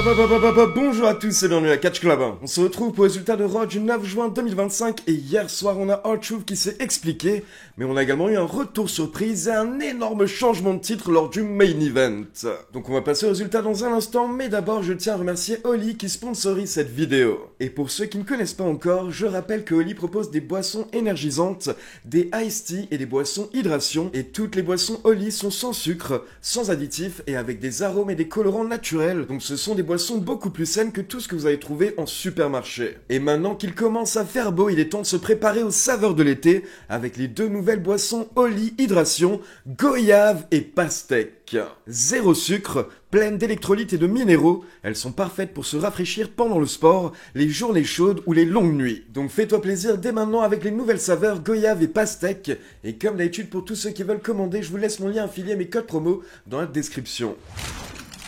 Bonjour à tous et bienvenue à Catch Club. On se retrouve pour le résultat de Raw du 9 juin 2025 et hier soir on a R-Truth qui s'est expliqué, mais on a également eu un retour surprise et un énorme changement de titre lors du main event. Donc on va passer au résultat dans un instant, mais d'abord je tiens à remercier Oli qui sponsorise cette vidéo. Et pour ceux qui ne connaissent pas encore, je rappelle que Oli propose des boissons énergisantes, des iced tea et des boissons hydration, et toutes les boissons Oli sont sans sucre, sans additifs et avec des arômes et des colorants naturels, donc ce sont des boissons beaucoup plus saines que tout ce que vous allez trouver en supermarché. Et maintenant qu'il commence à faire beau, il est temps de se préparer aux saveurs de l'été avec les deux nouvelles boissons Oli Hydration, Goyave et Pastèque. Zéro sucre, pleines d'électrolytes et de minéraux, elles sont parfaites pour se rafraîchir pendant le sport, les journées chaudes ou les longues nuits. Donc fais-toi plaisir dès maintenant avec les nouvelles saveurs Goyave et Pastèque. Et comme d'habitude pour tous ceux qui veulent commander, je vous laisse mon lien affilié à mes codes promo dans la description.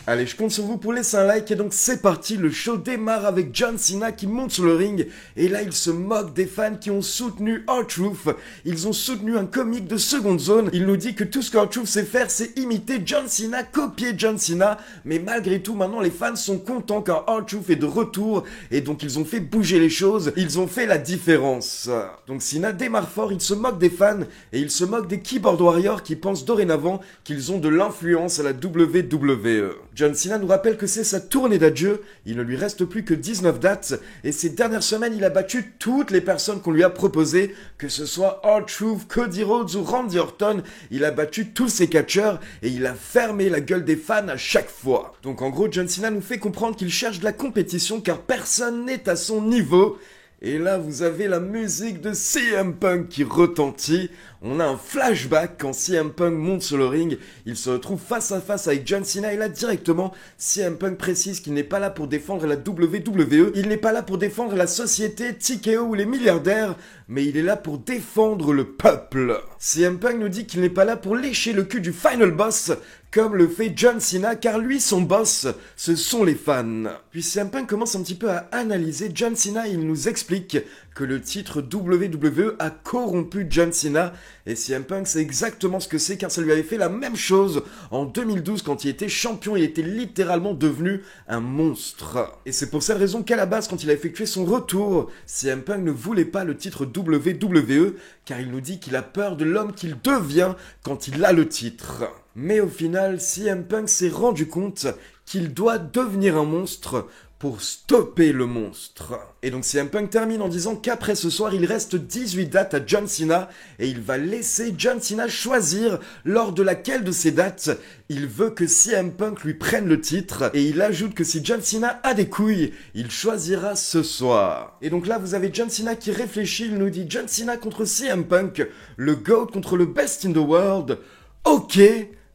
Allez, je compte sur vous pour laisser un like et donc c'est parti, le show démarre avec John Cena qui monte sur le ring et là il se moque des fans qui ont soutenu R-Truth. Ils ont soutenu un comique de seconde zone, il nous dit que tout ce que R-Truth sait faire c'est imiter John Cena, copier John Cena, mais malgré tout maintenant les fans sont contents car R-Truth est de retour et donc ils ont fait bouger les choses, ils ont fait la différence. Donc Cena démarre fort, il se moque des fans et il se moque des keyboard warriors qui pensent dorénavant qu'ils ont de l'influence à la WWE. John Cena nous rappelle que c'est sa tournée d'adieu, il ne lui reste plus que 19 dates, et ces dernières semaines il a battu toutes les personnes qu'on lui a proposées, que ce soit R-Truth, Cody Rhodes ou Randy Orton, il a battu tous ses catcheurs, et il a fermé la gueule des fans à chaque fois. Donc en gros John Cena nous fait comprendre qu'il cherche de la compétition car personne n'est à son niveau. Et là, vous avez la musique de CM Punk qui retentit. On a un flashback quand CM Punk monte sur le ring. Il se retrouve face à face avec John Cena et là, directement, CM Punk précise qu'il n'est pas là pour défendre la WWE. Il n'est pas là pour défendre la société, TKO ou les milliardaires, mais il est là pour défendre le peuple. CM Punk nous dit qu'il n'est pas là pour lécher le cul du final boss, comme le fait John Cena, car lui, son boss, ce sont les fans. Puis CM Punk commence un petit peu à analyser John Cena et il nous explique que le titre WWE a corrompu John Cena. Et CM Punk sait exactement ce que c'est car ça lui avait fait la même chose en 2012 quand il était champion, il était littéralement devenu un monstre. Et c'est pour cette raison qu'à la base, quand il a effectué son retour, CM Punk ne voulait pas le titre WWE car il nous dit qu'il a peur de l'homme qu'il devient quand il a le titre. Mais au final, CM Punk s'est rendu compte qu'il doit devenir un monstre pour stopper le monstre. Et donc CM Punk termine en disant qu'après ce soir, il reste 18 dates à John Cena et il va laisser John Cena choisir lors de laquelle de ces dates il veut que CM Punk lui prenne le titre. Et il ajoute que si John Cena a des couilles, il choisira ce soir. Et donc là, vous avez John Cena qui réfléchit, il nous dit John Cena contre CM Punk, le GOAT contre le Best in the World. Ok,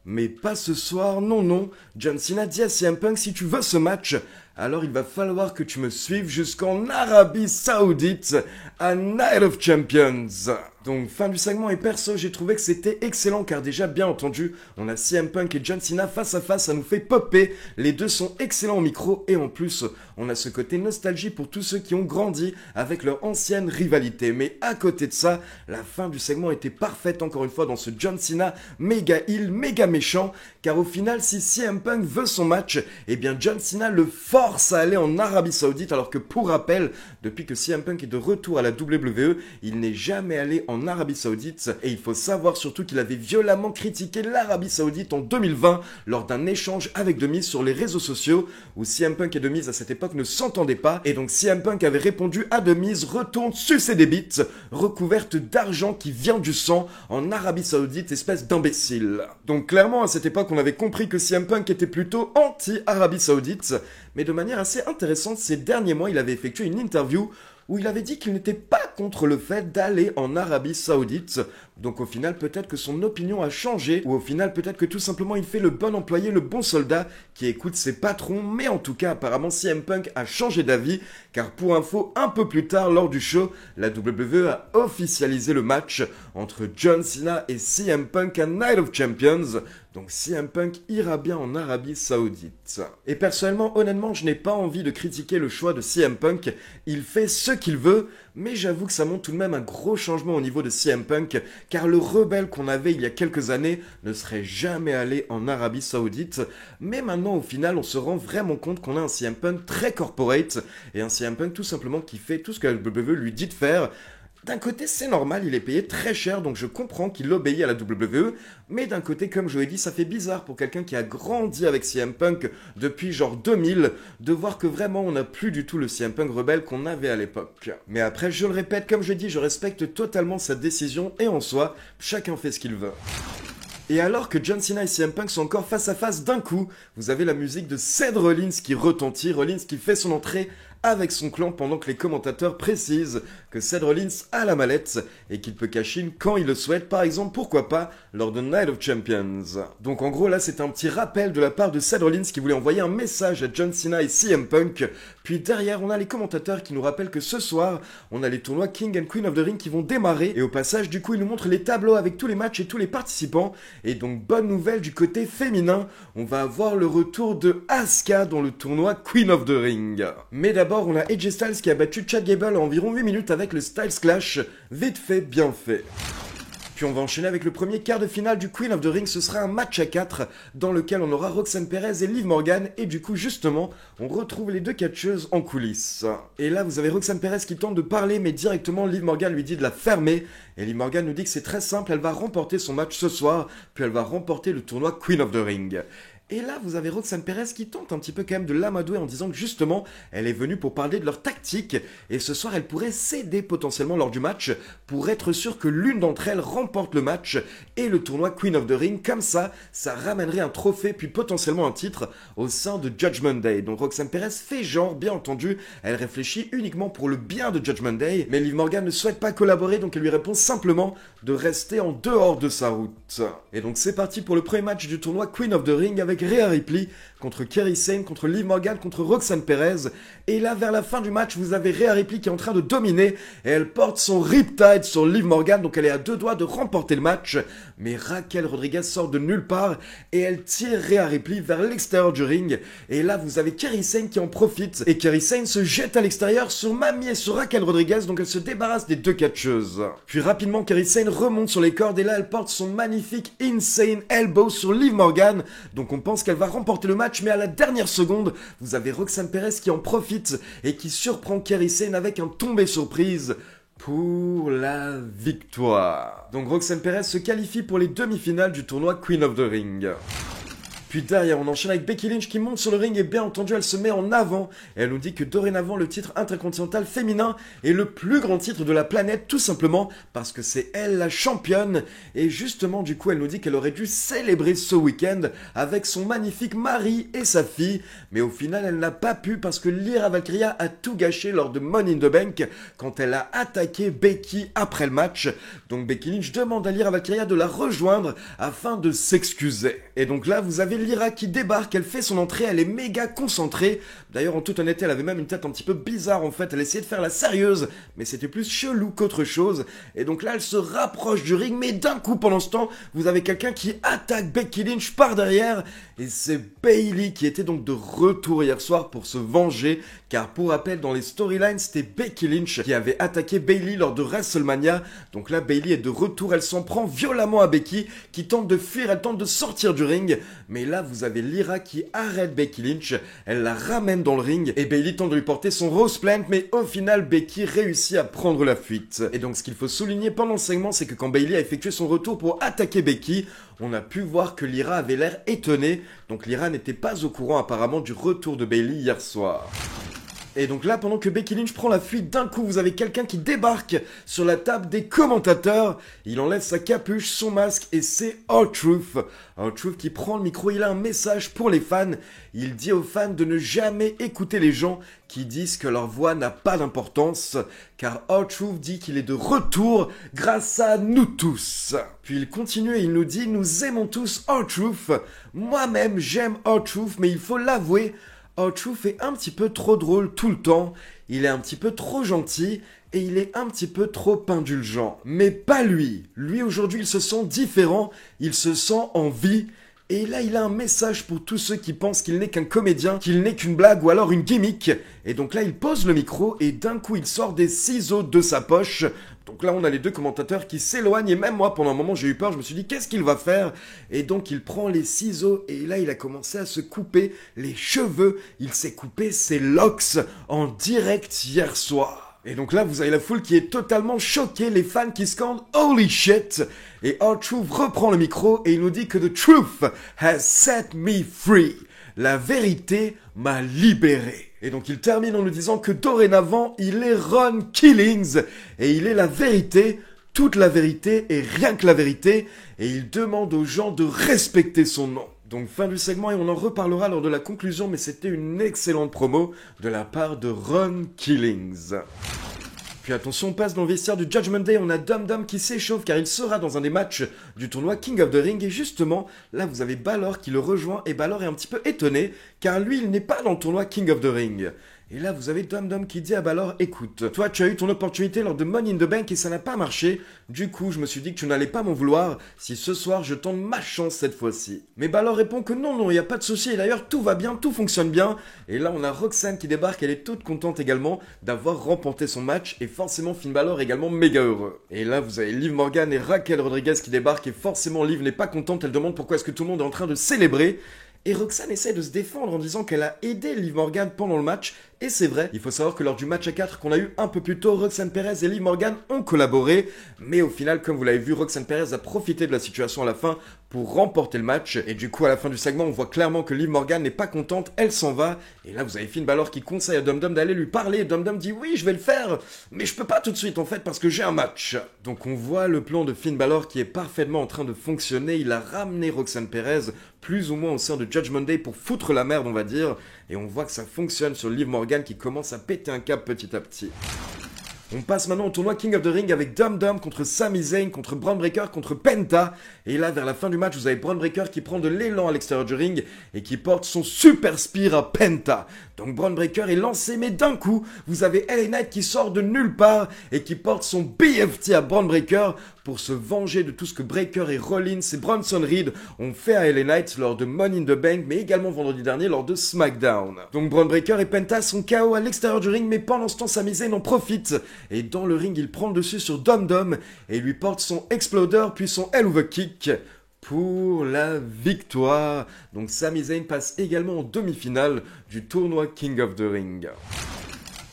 mais pas ce soir, non. John Cena dit à CM Punk, si tu veux ce match, alors il va falloir que tu me suives jusqu'en Arabie Saoudite, à Night of Champions. Donc fin du segment et perso, j'ai trouvé que c'était excellent car déjà bien entendu, on a CM Punk et John Cena face à face, ça nous fait popper, les deux sont excellents au micro et en plus, on a ce côté nostalgie pour tous ceux qui ont grandi avec leur ancienne rivalité. Mais à côté de ça, la fin du segment était parfaite encore une fois dans ce John Cena méga heel, méga méchant, car au final si CM Punk veut son match, eh bien John Cena le force à aller en Arabie Saoudite alors que pour rappel, depuis que CM Punk est de retour à la WWE, il n'est jamais allé en Arabie Saoudite et il faut savoir surtout qu'il avait violemment critiqué l'Arabie Saoudite en 2020 lors d'un échange avec The Miz sur les réseaux sociaux où CM Punk et The Miz à cette époque ne s'entendaient pas et donc CM Punk avait répondu à The Miz retourne sucer des bites recouvertes d'argent qui vient du sang en Arabie Saoudite, espèce d'imbécile. Donc clairement à cette époque on avait compris que CM Punk était plutôt anti-Arabie Saoudite, mais de manière assez intéressante ces derniers mois il avait effectué une interview où il avait dit qu'il n'était pas contre le fait d'aller en Arabie Saoudite. Donc au final, peut-être que son opinion a changé, ou au final, peut-être que tout simplement il fait le bon employé, le bon soldat, qui écoute ses patrons, mais en tout cas, apparemment, CM Punk a changé d'avis, car pour info, un peu plus tard, lors du show, la WWE a officialisé le match entre John Cena et CM Punk à Night of Champions. Donc CM Punk ira bien en Arabie Saoudite. Et personnellement, honnêtement, je n'ai pas envie de critiquer le choix de CM Punk. Il fait ce qu'il veut, mais j'avoue que ça montre tout de même un gros changement au niveau de CM Punk, car le rebelle qu'on avait il y a quelques années ne serait jamais allé en Arabie Saoudite. Mais maintenant, au final, on se rend vraiment compte qu'on a un CM Punk très corporate et un CM Punk tout simplement qui fait tout ce que la WWE lui dit de faire. D'un côté, c'est normal, il est payé très cher, donc je comprends qu'il obéit à la WWE, mais d'un côté, comme je l'ai dit, ça fait bizarre pour quelqu'un qui a grandi avec CM Punk depuis genre 2000, de voir que vraiment on n'a plus du tout le CM Punk rebelle qu'on avait à l'époque. Mais après, je le répète, comme je dis, je respecte totalement sa décision, et en soi, chacun fait ce qu'il veut. Et alors que John Cena et CM Punk sont encore face à face d'un coup, vous avez la musique de Seth Rollins qui retentit, Rollins qui fait son entrée avec son clan pendant que les commentateurs précisent que Seth Rollins a la mallette et qu'il peut cash in quand il le souhaite, par exemple, pourquoi pas, lors de Night of Champions. Donc en gros là c'est un petit rappel de la part de Seth Rollins qui voulait envoyer un message à John Cena et CM Punk, puis derrière on a les commentateurs qui nous rappellent que ce soir on a les tournois King and Queen of the Ring qui vont démarrer, et au passage du coup ils nous montrent les tableaux avec tous les matchs et tous les participants, et donc bonne nouvelle du côté féminin, on va avoir le retour de Asuka dans le tournoi Queen of the Ring. Mais d'abord on a AJ Styles qui a battu Chad Gable en environ 8 minutes avec le Styles Clash, vite fait, bien fait. Puis on va enchaîner avec le premier quart de finale du Queen of the Ring, ce sera un match à 4 dans lequel on aura Roxanne Perez et Liv Morgan, et du coup justement on retrouve les deux catcheuses en coulisses. Et là vous avez Roxanne Perez qui tente de parler mais directement Liv Morgan lui dit de la fermer, et Liv Morgan nous dit que c'est très simple, elle va remporter son match ce soir, puis elle va remporter le tournoi Queen of the Ring. Et là, vous avez Roxanne Perez qui tente un petit peu quand même de l'amadouer en disant que justement, elle est venue pour parler de leur tactique, et ce soir, elle pourrait céder potentiellement lors du match pour être sûre que l'une d'entre elles remporte le match et le tournoi Queen of the Ring. Comme ça ramènerait un trophée puis potentiellement un titre au sein de Judgment Day. Donc Roxanne Perez fait genre, bien entendu, elle réfléchit uniquement pour le bien de Judgment Day, mais Liv Morgan ne souhaite pas collaborer, donc elle lui répond simplement de rester en dehors de sa route. Et donc c'est parti pour le premier match du tournoi Queen of the Ring avec Rhea Ripley contre Kairi Sane, contre Liv Morgan, contre Roxanne Perez. Et là, vers la fin du match, vous avez Rhea Ripley qui est en train de dominer et elle porte son Riptide sur Liv Morgan, donc elle est à deux doigts de remporter le match. Mais Raquel Rodriguez sort de nulle part et elle tire Rhea Ripley vers l'extérieur du ring. Et là, vous avez Kairi Sane qui en profite et Kairi Sane se jette à l'extérieur sur Mami et sur Raquel Rodriguez, donc elle se débarrasse des deux catcheuses. Puis rapidement, Kairi Sane remonte sur les cordes et là, elle porte son magnifique Insane Elbow sur Liv Morgan, donc on pense qu'elle va remporter le match, mais à la dernière seconde, vous avez Roxanne Perez qui en profite et qui surprend Kairi Sane avec un tombé surprise pour la victoire. Donc Roxanne Perez se qualifie pour les demi-finales du tournoi Queen of the Ring. Puis derrière, on enchaîne avec Becky Lynch qui monte sur le ring et bien entendu, elle se met en avant. Et elle nous dit que dorénavant, le titre intercontinental féminin est le plus grand titre de la planète, tout simplement parce que c'est elle la championne. Et justement, du coup, elle nous dit qu'elle aurait dû célébrer ce week-end avec son magnifique mari et sa fille. Mais au final, elle n'a pas pu parce que Lyra Valkyria a tout gâché lors de Money in the Bank quand elle a attaqué Becky après le match. Donc Becky Lynch demande à Lyra Valkyria de la rejoindre afin de s'excuser. Et donc là, vous avez Lyra qui débarque, elle fait son entrée, elle est méga concentrée. D'ailleurs, en toute honnêteté, elle avait même une tête un petit peu bizarre en fait. Elle essayait de faire la sérieuse, mais c'était plus chelou qu'autre chose. Et donc là, elle se rapproche du ring, mais d'un coup, pendant ce temps, vous avez quelqu'un qui attaque Becky Lynch par derrière. Et c'est Bayley qui était donc de retour hier soir pour se venger. Car pour rappel, dans les storylines, c'était Becky Lynch qui avait attaqué Bayley lors de WrestleMania. Donc là, Bayley est de retour, elle s'en prend violemment à Becky, qui tente de fuir, elle tente de sortir du ring. Mais là, vous avez Lyra qui arrête Becky Lynch, elle la ramène dans le ring, et Bayley tente de lui porter son Rose Plant, mais au final, Becky réussit à prendre la fuite. Et donc, ce qu'il faut souligner pendant le segment, c'est que quand Bayley a effectué son retour pour attaquer Becky, on a pu voir que Lyra avait l'air étonnée, donc Lyra n'était pas au courant apparemment du retour de Bayley hier soir. Et donc là, pendant que Becky Lynch prend la fuite, d'un coup, vous avez quelqu'un qui débarque sur la table des commentateurs. Il enlève sa capuche, son masque, et c'est R-Truth. R-Truth qui prend le micro, il a un message pour les fans. Il dit aux fans de ne jamais écouter les gens qui disent que leur voix n'a pas d'importance, car R-Truth dit qu'il est de retour grâce à nous tous. Puis il continue et il nous dit « Nous aimons tous R-Truth. Moi-même, j'aime R-Truth, mais il faut l'avouer, R-Truth est un petit peu trop drôle tout le temps, il est un petit peu trop gentil et il est un petit peu trop indulgent. Mais pas lui. Lui aujourd'hui il se sent différent, il se sent en vie Et là, il a un message pour tous ceux qui pensent qu'il n'est qu'un comédien, qu'il n'est qu'une blague ou alors une gimmick. Et donc là, il pose le micro et d'un coup, il sort des ciseaux de sa poche. Donc là, on a les deux commentateurs qui s'éloignent et même moi, pendant un moment, j'ai eu peur. Je me suis dit, qu'est-ce qu'il va faire? Et donc, il prend les ciseaux et là, il a commencé à se couper les cheveux. Il s'est coupé ses locks en direct hier soir. Et donc là, vous avez la foule qui est totalement choquée, les fans qui scandent « Holy shit !» Et R-Truth reprend le micro et il nous dit que « The truth has set me free ». La vérité m'a libéré. Et donc il termine en nous disant que dorénavant, il est Ron Killings et il est la vérité, toute la vérité et rien que la vérité. Et il demande aux gens de respecter son nom. Donc fin du segment et on en reparlera lors de la conclusion, mais c'était une excellente promo de la part de Ron Killings. Puis attention, on passe dans le vestiaire du Judgment Day, on a Dum Dum qui s'échauffe car il sera dans un des matchs du tournoi King of the Ring et justement, là vous avez Balor qui le rejoint et Balor est un petit peu étonné car lui il n'est pas dans le tournoi King of the Ring. Et là, vous avez Dum Dum qui dit à Balor, écoute, toi tu as eu ton opportunité lors de Money in the Bank et ça n'a pas marché. Du coup, je me suis dit que tu n'allais pas m'en vouloir si ce soir je tente ma chance cette fois-ci. Mais Balor répond que non, il n'y a pas de souci. Et d'ailleurs, tout va bien, tout fonctionne bien. Et là, on a Roxanne qui débarque, elle est toute contente également d'avoir remporté son match. Et forcément, Finn Balor également méga heureux. Et là, vous avez Liv Morgan et Raquel Rodriguez qui débarquent. Et forcément, Liv n'est pas contente, elle demande pourquoi est-ce que tout le monde est en train de célébrer. Et Roxanne essaie de se défendre en disant qu'elle a aidé Liv Morgan pendant le match. Et c'est vrai, il faut savoir que lors du match à 4 qu'on a eu un peu plus tôt, Roxanne Perez et Liv Morgan ont collaboré. Mais au final, comme vous l'avez vu, Roxanne Perez a profité de la situation à la fin pour remporter le match. Et du coup, à la fin du segment, on voit clairement que Liv Morgan n'est pas contente, elle s'en va. Et là, vous avez Finn Balor qui conseille à Dum Dum d'aller lui parler. Et Dum Dum dit oui, je vais le faire, mais je peux pas tout de suite en fait parce que j'ai un match. Donc on voit le plan de Finn Balor qui est parfaitement en train de fonctionner. Il a ramené Roxanne Perez plus ou moins au sein de Judgment Day pour foutre la merde, on va dire. Et on voit que ça fonctionne sur Liv Morgan qui commence à péter un câble petit à petit. On passe maintenant au tournoi King of the Ring avec Dum Dum contre Sami Zayn, contre Bron Breakker, contre Penta. Et là, vers la fin du match, vous avez Bron Breakker qui prend de l'élan à l'extérieur du ring et qui porte son super spear à Penta. Donc Bron Breakker est lancé, mais d'un coup, vous avez LA Knight qui sort de nulle part et qui porte son BFT à Bron Breakker pour se venger de tout ce que Breakker et Rollins et Bronson Reed ont fait à LA Knight lors de Money in the Bank, mais également vendredi dernier lors de SmackDown. Donc Bron Breakker et Penta sont KO à l'extérieur du ring, mais pendant ce temps, Sami Zayn en profite. Et dans le ring, il prend le dessus sur Dum Dum et lui porte son Exploder puis son Hell of a Kick pour la victoire. Donc Sami Zayn passe également en demi-finale du tournoi King of the Ring.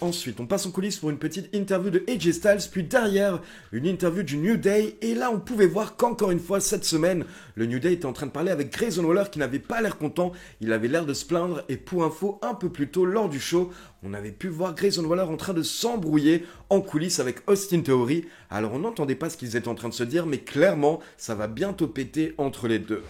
Ensuite, on passe en coulisses pour une petite interview de AJ Styles, puis derrière, une interview du New Day. Et là, on pouvait voir qu'encore une fois, cette semaine, le New Day était en train de parler avec Grayson Waller qui n'avait pas l'air content. Il avait l'air de se plaindre. Et pour info, un peu plus tôt, lors du show, on avait pu voir Grayson Waller en train de s'embrouiller en coulisses avec Austin Theory. Alors, on n'entendait pas ce qu'ils étaient en train de se dire, mais clairement, ça va bientôt péter entre les deux.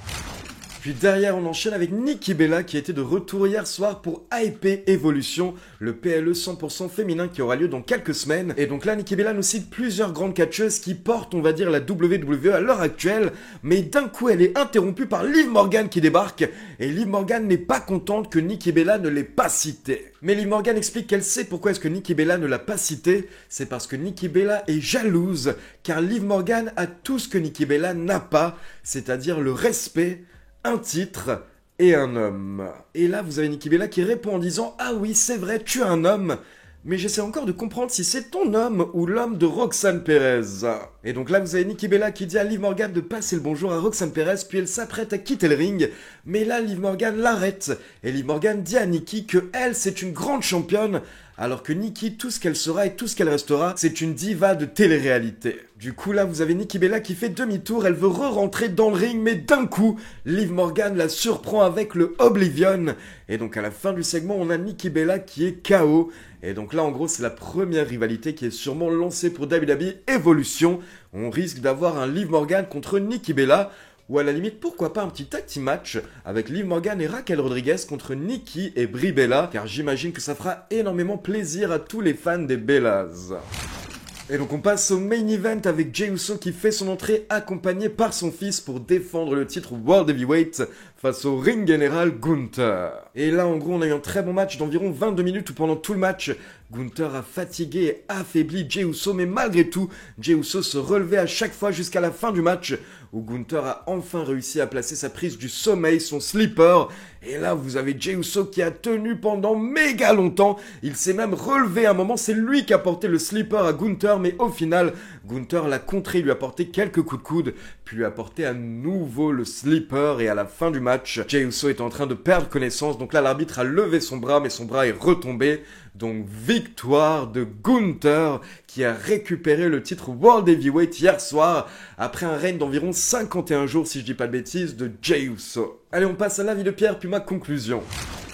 Puis derrière, on enchaîne avec Nikki Bella qui était de retour hier soir pour AEP Evolution, le PLE 100% féminin qui aura lieu dans quelques semaines. Et donc là, Nikki Bella nous cite plusieurs grandes catcheuses qui portent, on va dire, la WWE à l'heure actuelle. Mais d'un coup, elle est interrompue par Liv Morgan qui débarque. Et Liv Morgan n'est pas contente que Nikki Bella ne l'ait pas citée. Mais Liv Morgan explique qu'elle sait pourquoi est-ce que Nikki Bella ne l'a pas citée. C'est parce que Nikki Bella est jalouse, car Liv Morgan a tout ce que Nikki Bella n'a pas, c'est-à-dire le respect, un titre et un homme. Et là, vous avez Nikki Bella qui répond en disant « Ah oui, c'est vrai, tu es un homme !» Mais j'essaie encore de comprendre si c'est ton homme ou l'homme de Roxanne Perez. Et donc là, vous avez Nikki Bella qui dit à Liv Morgan de passer le bonjour à Roxanne Perez, puis elle s'apprête à quitter le ring. Mais là, Liv Morgan l'arrête. Et Liv Morgan dit à Nikki que elle, c'est une grande championne, alors que Nikki, tout ce qu'elle sera et tout ce qu'elle restera, c'est une diva de télé-réalité. Du coup, là, vous avez Nikki Bella qui fait demi-tour, elle veut re-rentrer dans le ring, mais d'un coup, Liv Morgan la surprend avec le Oblivion. Et donc, à la fin du segment, on a Nikki Bella qui est KO. Et donc là, en gros, c'est la première rivalité qui est sûrement lancée pour WWE Evolution. On risque d'avoir un Liv Morgan contre Nikki Bella. Ou à la limite, pourquoi pas un petit tag team match avec Liv Morgan et Raquel Rodriguez contre Nikki et Brie Bella, car j'imagine que ça fera énormément plaisir à tous les fans des Bellas. Et donc on passe au main event avec Jey Uso qui fait son entrée accompagné par son fils pour défendre le titre World Heavyweight face au ring général Gunther. Et là en gros on a eu un très bon match d'environ 22 minutes où pendant tout le match, Gunther a fatigué et affaibli Jey Uso, mais malgré tout, Jey Uso se relevait à chaque fois jusqu'à la fin du match, où Gunther a enfin réussi à placer sa prise du sommeil, son sleeper. Et là, vous avez Jey Uso qui a tenu pendant méga longtemps. Il s'est même relevé à un moment, c'est lui qui a porté le sleeper à Gunther, mais au final, Gunther l'a contré, lui a porté quelques coups de coude, puis lui a porté à nouveau le sleeper, et à la fin du match, Jey Uso est en train de perdre connaissance, donc là l'arbitre a levé son bras, mais son bras est retombé. Donc victoire de Gunther qui a récupéré le titre World Heavyweight hier soir après un règne d'environ 51 jours si je dis pas de bêtises de Jey Uso. Allez, on passe à l'avis de Pierre puis ma conclusion.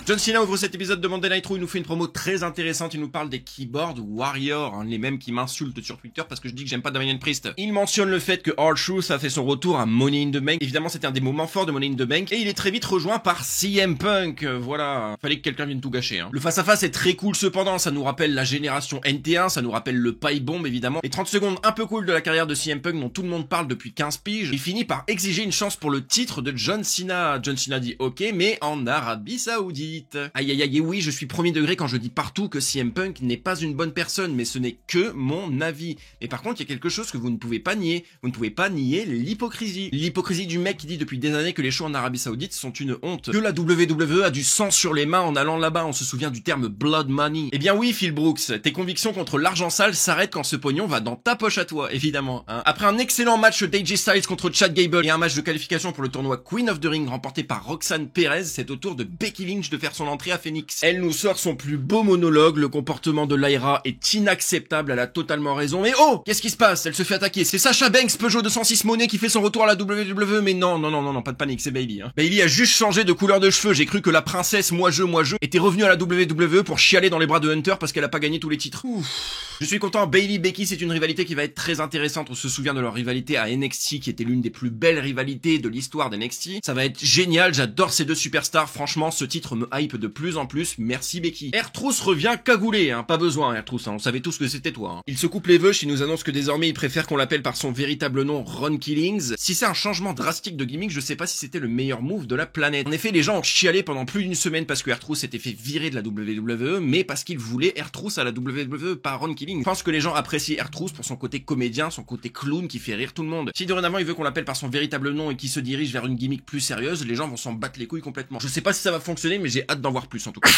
John Cena ouvre cet épisode de Monday Night Raw, il nous fait une promo très intéressante, il nous parle des Keyboard Warriors, les mêmes qui m'insultent sur Twitter parce que je dis que j'aime pas Damian Priest. Il mentionne le fait que R-Truth a fait son retour à Money in the Bank, évidemment c'était un des moments forts de Money in the Bank, et il est très vite rejoint par CM Punk, voilà, fallait que quelqu'un vienne tout gâcher. Le face-à-face est très cool cependant, ça nous rappelle la génération NT1, ça nous rappelle le pipe bomb évidemment, et 30 secondes un peu cool de la carrière de CM Punk dont tout le monde parle depuis 15 piges, il finit par exiger une chance pour le titre de John Cena. John Cena dit ok, mais en Arabie Saoudite. Aïe aïe aïe. Et oui, je suis premier degré quand je dis partout que CM Punk n'est pas une bonne personne, mais ce n'est que mon avis. Et par contre, il y a quelque chose que vous ne pouvez pas nier. Vous ne pouvez pas nier l'hypocrisie. L'hypocrisie du mec qui dit depuis des années que les shows en Arabie Saoudite sont une honte. Que la WWE a du sang sur les mains en allant là-bas. On se souvient du terme blood money. Eh bien oui, Phil Brooks, tes convictions contre l'argent sale s'arrêtent quand ce pognon va dans ta poche à toi, évidemment. Après un excellent match d'AJ Styles contre Chad Gable et un match de qualification pour le tournoi Queen of the Ring remporté par Roxanne Perez, c'est au tour de Becky Lynch de faire son entrée à Phoenix. Elle nous sort son plus beau monologue, le comportement de Lyra est inacceptable, elle a totalement raison, mais oh, qu'est-ce qui se passe? Elle se fait attaquer, c'est Sasha Banks, Peugeot 206 Money qui fait son retour à la WWE, mais non, pas de panique, c'est Bayley. Bayley a juste changé de couleur de cheveux, j'ai cru que la princesse moi je était revenue à la WWE pour chialer dans les bras de Hunter parce qu'elle a pas gagné tous les titres. Ouf. Je suis content, Bayley-Becky c'est une rivalité qui va être très intéressante, on se souvient de leur rivalité à NXT qui était l'une des plus belles rivalités de l'histoire d'NXT, ça va être génial, j'adore ces deux superstars, franchement ce titre me hype de plus en plus, merci Becky. R-Truth revient cagoulé, pas besoin R-Truth, on savait tous que c'était toi. Il se coupe les veuches, il nous annonce que désormais il préfère qu'on l'appelle par son véritable nom, Ron Killings. Si c'est un changement drastique de gimmick, je sais pas si c'était le meilleur move de la planète. En effet, les gens ont chialé pendant plus d'une semaine parce que R-Truth s'était fait virer de la WWE, mais parce qu'ils voulaient R-Truth à la WWE, pas Ron Killings. Je pense que les gens apprécient R-Truth pour son côté comédien, son côté clown qui fait rire tout le monde. Si dorénavant il veut qu'on l'appelle par son véritable nom et qu'il se dirige vers une gimmick plus sérieuse, les gens vont s'en battre les couilles complètement. Je sais pas si ça va fonctionner, mais j'ai hâte d'en voir plus en tout cas.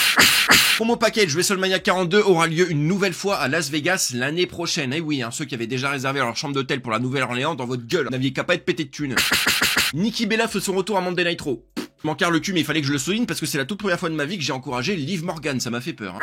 Promo package WrestleMania 42 aura lieu une nouvelle fois à Las Vegas l'année prochaine. Eh oui, ceux qui avaient déjà réservé leur chambre d'hôtel pour la Nouvelle-Orléans, dans votre gueule, n'aviez qu'à pas être pété de thunes. Nikki Bella fait son retour à Monday Night Raw. Je m'en carre le cul, mais il fallait que je le souligne parce que c'est la toute première fois de ma vie que j'ai encouragé Liv Morgan, ça m'a fait peur.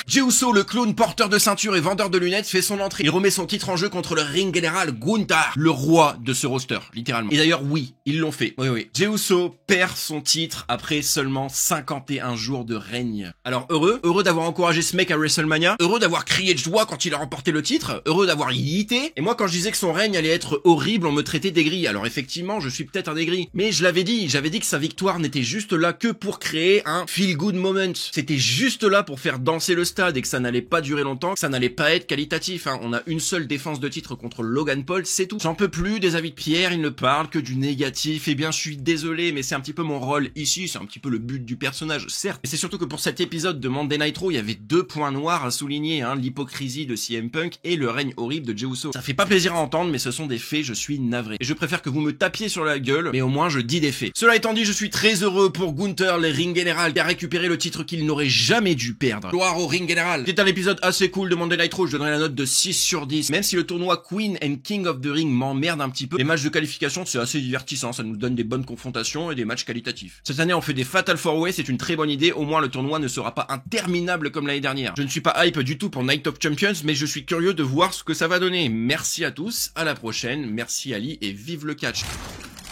Jey Uso, le clown porteur de ceinture et vendeur de lunettes, fait son entrée. Il remet son titre en jeu contre le ring général Gunther, le roi de ce roster, littéralement. Et d'ailleurs, oui, ils l'ont fait. Oui. Jey Uso perd son titre après seulement 51 jours de règne. Alors heureux d'avoir encouragé ce mec à WrestleMania, heureux d'avoir crié de joie quand il a remporté le titre, heureux d'avoir yité. Et moi, quand je disais que son règne allait être horrible, on me traitait d'aigri. Alors effectivement, je suis peut-être un aigri, mais je l'avais dit, j'avais dit que sa victoire n'était juste là que pour créer un feel-good moment. C'était juste là pour faire danser le stade et que ça n'allait pas durer longtemps, que ça n'allait pas être qualitatif. On a une seule défense de titre contre Logan Paul, c'est tout. J'en peux plus des avis de Pierre, il ne parle que du négatif. Eh bien, je suis désolé, mais c'est un petit peu mon rôle ici, c'est un petit peu le but du personnage, certes. Et c'est surtout que pour cet épisode de Monday Night Raw, il y avait deux points noirs à souligner, l'hypocrisie de CM Punk et le règne horrible de Jey Uso. Ça fait pas plaisir à entendre, mais ce sont des faits, je suis navré. Et je préfère que vous me tapiez sur la gueule, mais au moins je dis des faits. Cela étant dit, je suis très heureux pour Gunther, le ring général, qui a récupéré le titre qu'il n'aurait jamais dû perdre. Gloire au ring général. C'est un épisode assez cool de Monday Night Raw, je donnerai la note de 6 sur 10. Même si le tournoi Queen and King of the Ring m'emmerde un petit peu, les matchs de qualification c'est assez divertissant, ça nous donne des bonnes confrontations et des matchs qualitatifs. Cette année on fait des Fatal 4-Way, c'est une très bonne idée, au moins le tournoi ne sera pas interminable comme l'année dernière. Je ne suis pas hype du tout pour Night of Champions, mais je suis curieux de voir ce que ça va donner. Merci à tous, à la prochaine, merci Ali et vive le catch.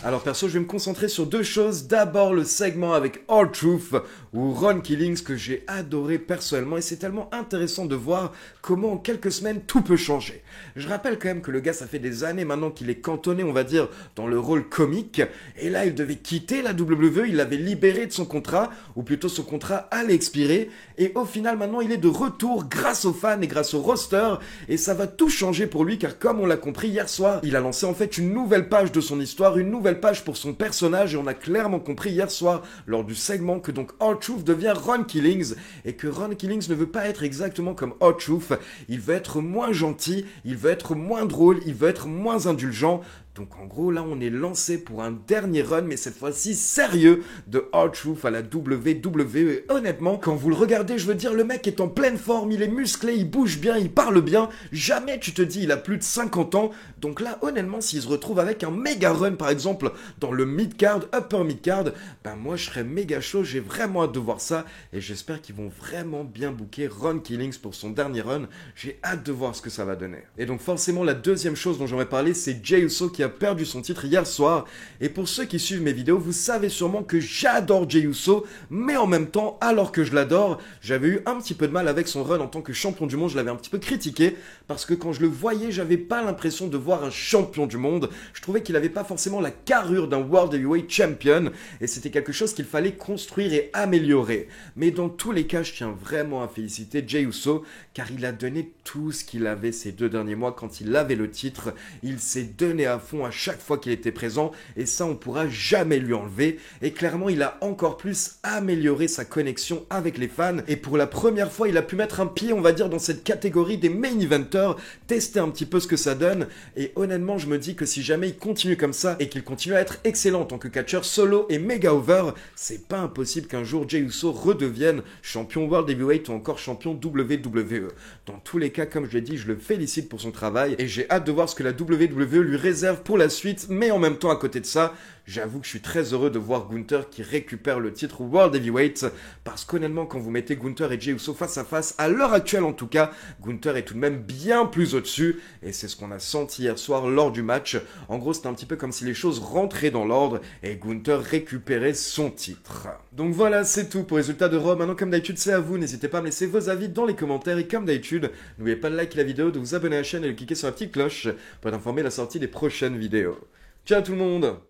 Alors perso, je vais me concentrer sur deux choses. D'abord le segment avec R-Truth ou Ron Killings que j'ai adoré personnellement et c'est tellement intéressant de voir comment en quelques semaines tout peut changer. Je rappelle quand même que le gars, ça fait des années maintenant qu'il est cantonné, on va dire, dans le rôle comique et là il devait quitter la WWE, il l'avait libéré de son contrat ou plutôt son contrat allait expirer et au final maintenant il est de retour grâce aux fans et grâce au roster et ça va tout changer pour lui car comme on l'a compris hier soir, il a lancé en fait une nouvelle page de son histoire, une nouvelle nouvelle page pour son personnage et on a clairement compris hier soir lors du segment que donc R-Truth devient Ron Killings et que Ron Killings ne veut pas être exactement comme R-Truth, il veut être moins gentil, il veut être moins drôle, il veut être moins indulgent. Donc en gros là on est lancé pour un dernier run mais cette fois-ci sérieux de R-Truth à la WWE et honnêtement quand vous le regardez je veux dire le mec est en pleine forme, il est musclé, il bouge bien, il parle bien, jamais tu te dis il a plus de 50 ans donc là honnêtement s'il se retrouve avec un méga run par exemple dans le mid-card, upper mid-card, ben moi je serais méga chaud, j'ai vraiment hâte de voir ça et j'espère qu'ils vont vraiment bien booker Ron Killings pour son dernier run, j'ai hâte de voir ce que ça va donner. Et donc forcément la deuxième chose dont j'aimerais parler c'est Jey Uso qui a perdu son titre hier soir. Et pour ceux qui suivent mes vidéos, vous savez sûrement que j'adore Jey Uso, mais en même temps, alors que je l'adore, j'avais eu un petit peu de mal avec son run en tant que champion du monde. Je l'avais un petit peu critiqué parce que quand je le voyais, j'avais pas l'impression de voir un champion du monde. Je trouvais qu'il avait pas forcément la carrure d'un World Heavyweight Champion et c'était quelque chose qu'il fallait construire et améliorer. Mais dans tous les cas, je tiens vraiment à féliciter Jey Uso car il a donné tout ce qu'il avait ces 2 derniers mois quand il avait le titre. Il s'est donné à fond à chaque fois qu'il était présent et ça on pourra jamais lui enlever et clairement il a encore plus amélioré sa connexion avec les fans et pour la première fois il a pu mettre un pied on va dire dans cette catégorie des main eventers, tester un petit peu ce que ça donne et honnêtement je me dis que si jamais il continue comme ça et qu'il continue à être excellent en tant que catcheur solo et méga over, c'est pas impossible qu'un jour Jey Uso redevienne champion World Heavyweight ou encore champion WWE. Dans tous les cas comme je l'ai dit je le félicite pour son travail et j'ai hâte de voir ce que la WWE lui réserve pour la suite, mais en même temps à côté de ça, j'avoue que je suis très heureux de voir Gunther qui récupère le titre World Heavyweight, parce qu'honnêtement quand vous mettez Gunther et Jey Uso face à face, à l'heure actuelle en tout cas, Gunther est tout de même bien plus au-dessus, et c'est ce qu'on a senti hier soir lors du match. En gros c'était un petit peu comme si les choses rentraient dans l'ordre, et Gunther récupérait son titre. Donc voilà, c'est tout pour les résultats de Raw. Maintenant comme d'habitude c'est à vous, n'hésitez pas à me laisser vos avis dans les commentaires, et comme d'habitude, n'oubliez pas de liker la vidéo, de vous abonner à la chaîne et de cliquer sur la petite cloche pour être informé de la sortie des prochaines vidéos. Ciao tout le monde!